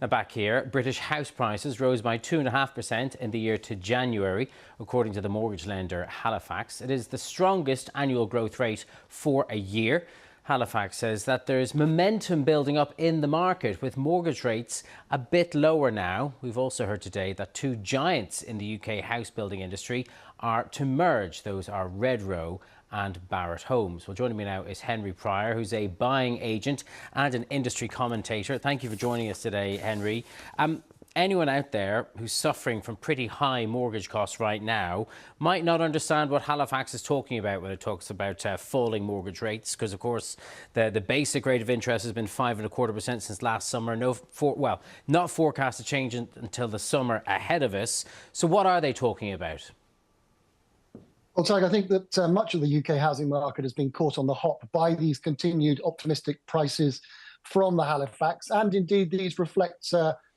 Now back here, British house prices rose by 2.5% in the year to January, according to the mortgage lender Halifax. It is the strongest annual growth rate for a year. Halifax says that there's momentum building up in the market with mortgage rates a bit lower now. We've also heard today that two giants in the UK house building industry are to merge. Those are Redrow and Barratt Homes. Well, joining me now is Henry Pryor, who's a buying agent and an industry commentator. Thank you for joining us today, Henry. Anyone out there who's suffering from pretty high mortgage costs right now might not understand what Halifax is talking about when it talks about falling mortgage rates, because of course the basic rate of interest has been 5.25% since last summer. Not forecast to change until the summer ahead of us. So what are they talking about? Well, Tag, I think that much of the UK housing market has been caught on the hop by these continued optimistic prices from the Halifax, and indeed these reflect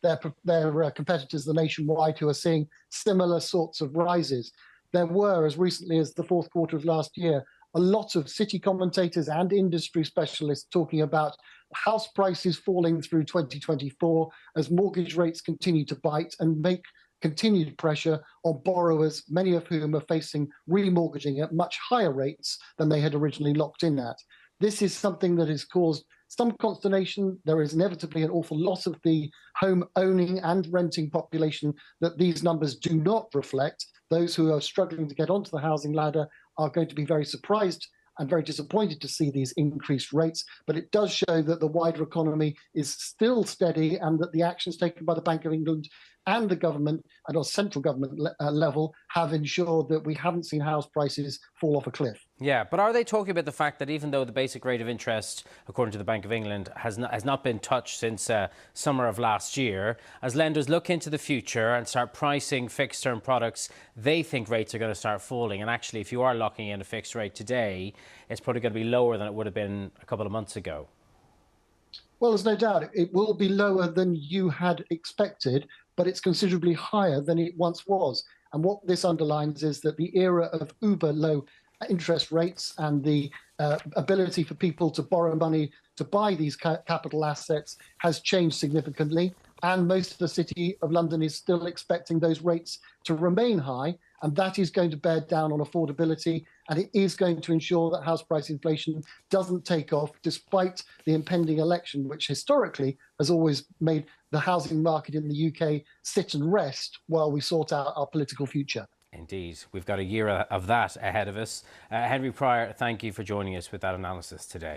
their competitors, the Nationwide, who are seeing similar sorts of rises. There were, as recently as the fourth quarter of last year, a lot of city commentators and industry specialists talking about house prices falling through 2024 as mortgage rates continue to bite and make continued pressure on borrowers, many of whom are facing remortgaging at much higher rates than they had originally locked in at. This is something that has caused some consternation. There is inevitably an awful lot of the home owning and renting population that these numbers do not reflect. Those who are struggling to get onto the housing ladder are going to be very surprised and very disappointed to see these increased rates. But it does show that the wider economy is still steady and that the actions taken by the Bank of England and the government at a central government level have ensured that we haven't seen house prices fall off a cliff. Yeah, but are they talking about the fact that even though the basic rate of interest, according to the Bank of England, has not been touched since summer of last year, as lenders look into the future and start pricing fixed-term products, they think rates are going to start falling? And actually, if you are locking in a fixed rate today, it's probably going to be lower than it would have been a couple of months ago. Well, there's no doubt it will be lower than you had expected, but it's considerably higher than it once was. And what this underlines is that the era of uber low interest rates and the ability for people to borrow money to buy these capital assets has changed significantly. And most of the City of London is still expecting those rates to remain high. And that is going to bear down on affordability. And it is going to ensure that house price inflation doesn't take off, despite the impending election, which historically has always made the housing market in the UK sit and rest while we sort out our political future. Indeed. We've got a year of that ahead of us. Henry Pryor, thank you for joining us with that analysis today.